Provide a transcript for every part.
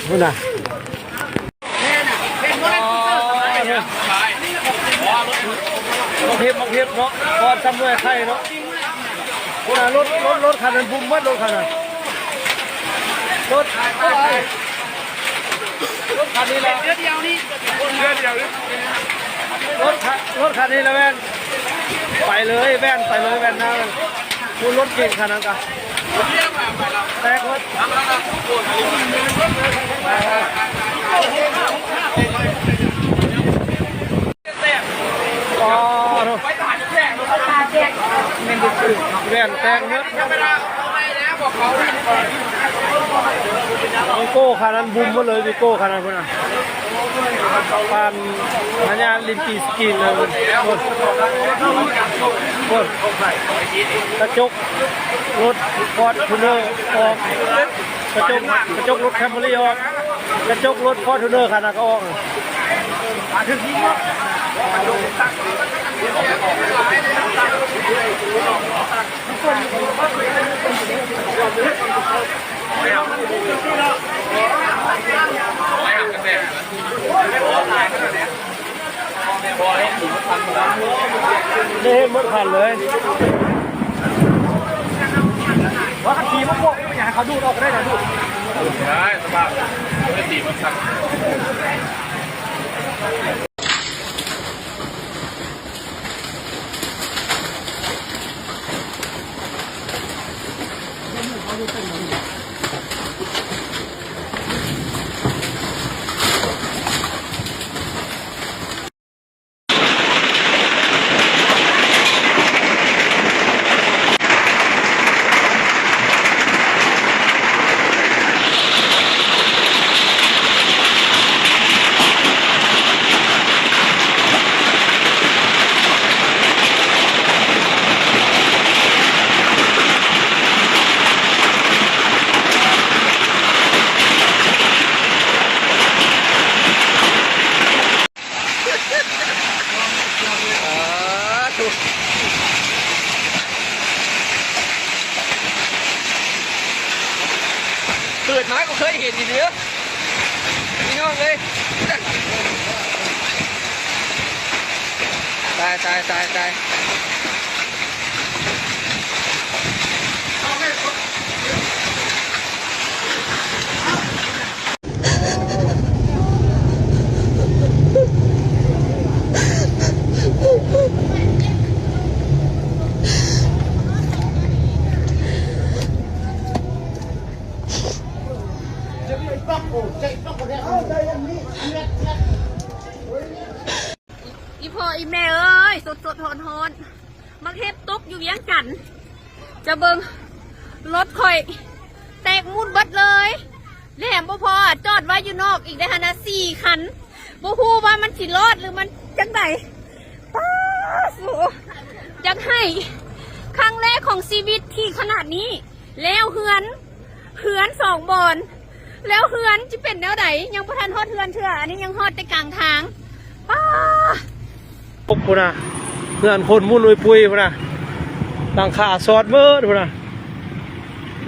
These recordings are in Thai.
นู่นน่ะมองเทียบเนาะพอจำด้วยใครเนาะนู่นน่ะรถคันนั้นบุ้มวัดรถคันนั้นรถคันนี้แหละเดียวนี่รถคันนี้แล้วแว่นไปเลยแว่นหน้าคุณรถเก่งขนาดนั้นกันแตกรถอ๋อแว่นแตกเนื้อวิโก้ขนาดนั้นบุ้มมาเลยวิโก้ขนาดนั้นนะปานพญาลินปีสกินเลยหมดกระจกรถฟอร์จูเนอร์ออกกระจกรถแคมรี่ออกกระจกรถฟอร์จูเนอร์ขนาดก็ออกได้หมดคันเลยว่าขับขี่มาพวกไม่อยากให้เขาดูดออกได้นะดูได้สบายไม่ตีมันสั่งเกิดน้อยก็เคยเห็นทีเดียวนี่น้องเลยตายอีพ่ออีแม่เอ้ยสดหอนมาเทปตุ๊กอยู่ยังกันจะเบิ่งรถข่อยแตกมุดเบิดเลยแหลมบ่พอจอดไว้อยู่นอกอีกได้ฮะนะ4 คันบ่ฮู้ว่ามันสิรอดหรือมันจังไดป้าสูจังให้ครั้งแรกของชีวิตที่ขนาดนี้แล้วเฮือน2 บอนแล้วเฮือนจะเป็นแนวไหนยังบ่ทันฮอดเฮือนเถื่ออันนี้ยังฮอดแต่กลางทางป้าปุ๊บพุ่นนะเพื่อนคนมุ่นปุยพุ่นนะหลังคาซอดเบิดพุ่นนะ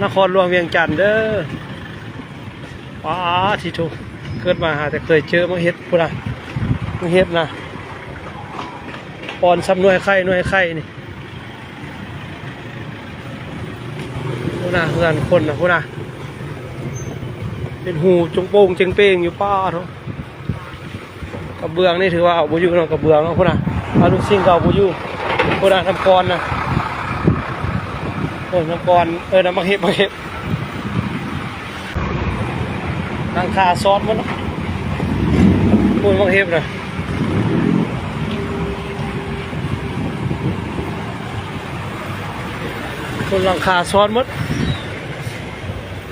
นครหลวงเวียงจันทร์เด้อว้าที่ถูกเกิดมาหาแต่เคยเจอมังเฮ็ดพุ่นนะมังเฮ็ดนะปอนซ้ำหน่วยไข่นี่พุ่นนะเพื่อนคนนะพุ่นนะเป็นหูจงโป่งเจงเป้งอยู่ป้าเนาะกระเบื้องนี่ถือว่าเอาบุยูเนาะกระเบื้องเนาะพุ่นนะเอาลูกซิ่งเก่าบุยูพุ่นนะน้ำกรนะน้ำกรน้ำมังเห็บนางคาซอสมันพุ่นมังเห็บนะพุ่นหลังคาซอสมัน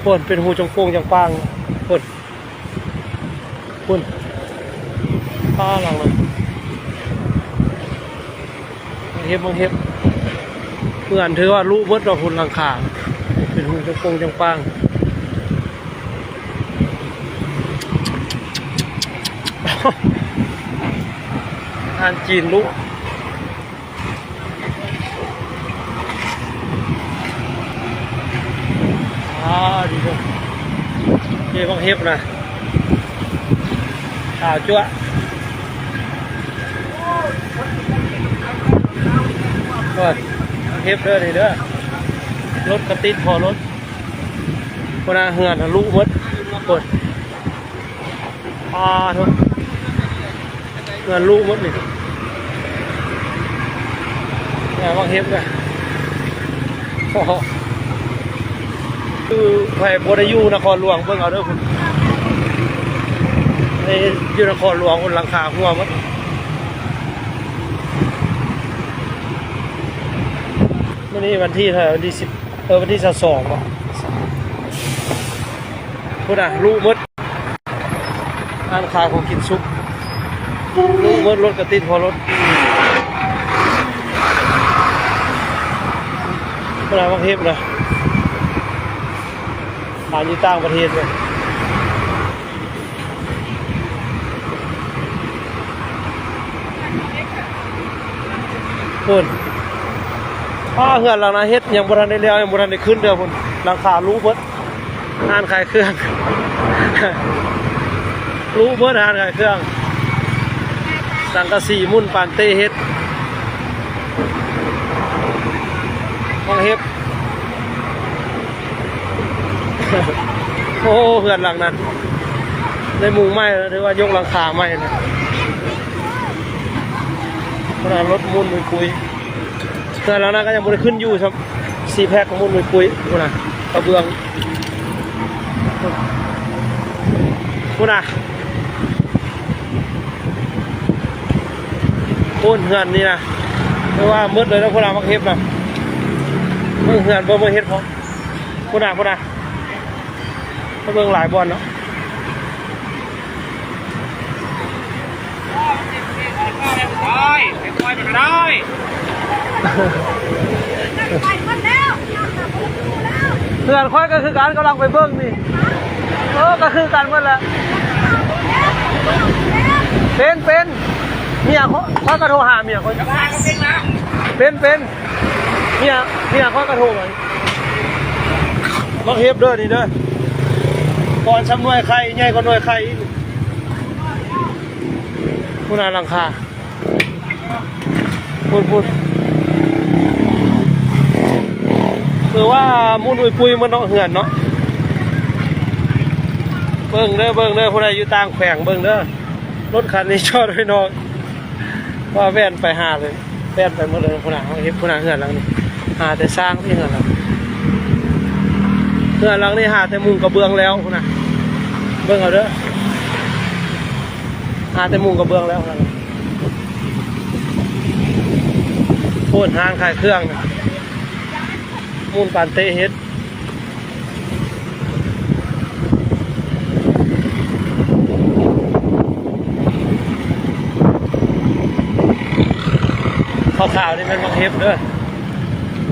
พุ่นเป็นหูจงโป่งจังปางพุ่นป้าหลังเลยมังเห็บเพื่อนถือว่ารู้เบิดว่าหุ่นหลังคาเป็นหุ่นจังปงจังปังทานจีนรู้ ดีพวกนี่พวกเฮ็บนะข่าวจั่วก็เฮ็บเด้อนี่เด้อรถกระติดพอรถคนน่ะเหือนทะลุหมดกดทุกเหือนลุหมดนี่เนี่ยพวกเฮ็บนะโอ้โหคือไผ่บริยูนครหลวงเบิ่งเอาเด้อคุณในอยู่นครหลวงคนหลังคาหัวมั้งวันนี้วันที่เท่าไหร่วันที่10วันที่22ป่ะคุณอ่ะลูกมดร้านค้าของกินซุปลูกมดรถกระติดพอรถคุณอ่ะบางเทพนะผ่านอยู่ต่างประเทศเลยคุณเหือนหลังนาเฮ็ดยังบ่ทันได้แล้วยังบ่ทันได้ขึ้นเด้อคุณหลังคารู้เบิดงานขายเครื่อง รู้เบิดงานขายเครื่องสังกะสีมุ่นปานเต้เฮ็ดห้องเฮ็บ โอ้เหือนหลังนั้นได้มุงไม้หรือว่ายกหลังคาไม้เลยขนาดรถมุ่นมุยคุยเหือนหลังนั้นก็ยังบ่ได้ขึ้นอยู่ครับ4 แพ็คของมุ่นมุยคุยคุณน่ะกระเบื้องคุณน่ะคุณเหือนนี่นะเพราะว่ามืดเลยนะคุณน่ะมักเฮ็บนะเหือนบ่เฮ็ดพอคุณน่ะก็เบิ่งหลายบอลเนาะเพื่อนค่อยก็คือการกำลังไปเบิ่งนี่ก็คือการเมื่อละเป็นเมียเขาก็โทรหาเมียเขาเป็นเมียเขาก็โทรมามักเฮ็บเด้อนี่เด้อก่อนซ้ำหน่วยไข่ใหญ่กว่าหน่วยไข่คุณอาหลังคาพูดคือว่ามุ่นปุยมันเนาะเหือนเนาะเบิ่งเด้อผู้ใดอยู่ต่างแขวงเบิ่งเด้อรถคันนี้ชอบด้วยน้องว่าแว่นไปหาเลยแว่นไปหมดเลยคุณอาเฮ็บคุณอาเหือนหลังนี้หาแต่สร้างที่เหือนหลังหลังนี้หาแต่มุงกระเบื้องแล้วคุณน่ะเบื้องเอาเด้อหาแต่มุงกระเบื้องแล้วหลังโคตรหางขายเครื่องนะมูลปานเตเฮ็ดขาวๆนี่มันมักเฮ็บเด้อ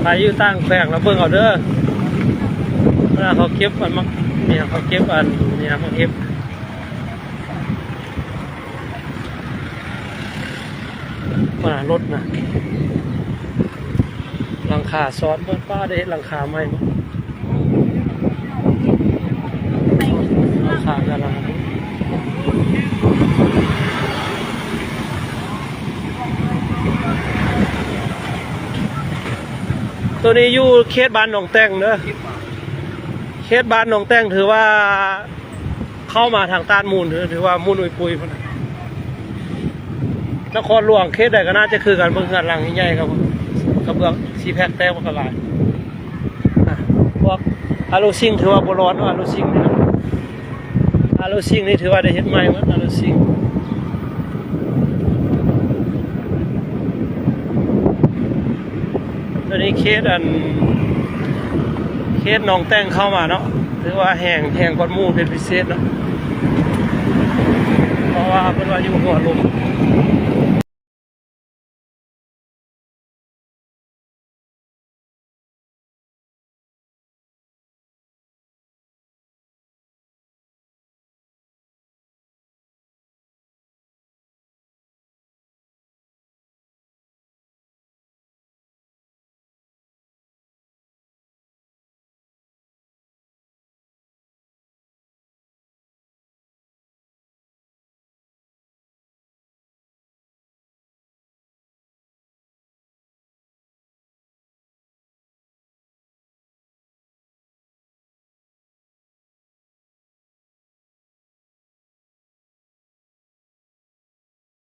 ไปอยู่ตั้งแฝงแล้วเบื้องเอาเด้อเขาเก็บอันมักเนี่ยเขาเก็บอันเนี่ยมักเก็บมารถนะหลังคาซ้อนป้าได้หลังคาไหมหลังคากันแล้วตัวนี้อยู่เขตบ้านหนองแตงเนอะเขตบ้านหนองแตงถือว่าเข้ามาทางต้านมูลถือว่ามูลอุยปุยนครหลวงเขตใดก็น่าจะคือกันเบื้องหลังใหญ่ครับกระเบื้องซีแพคแต้มกระลายพวกอารูซิงถือว่าโบราณอารูซิงนี่อารูซิงนี่ถือว่าได้เห็นใหม่เหมือนอารูซิงตัวนี้เคสน้องแต้งเข้ามาเนาะถือว่าแห้งกว่าหมู่เป็นพิเศษเนาะเพราะว่าเป็นว่าอยู่หัวลม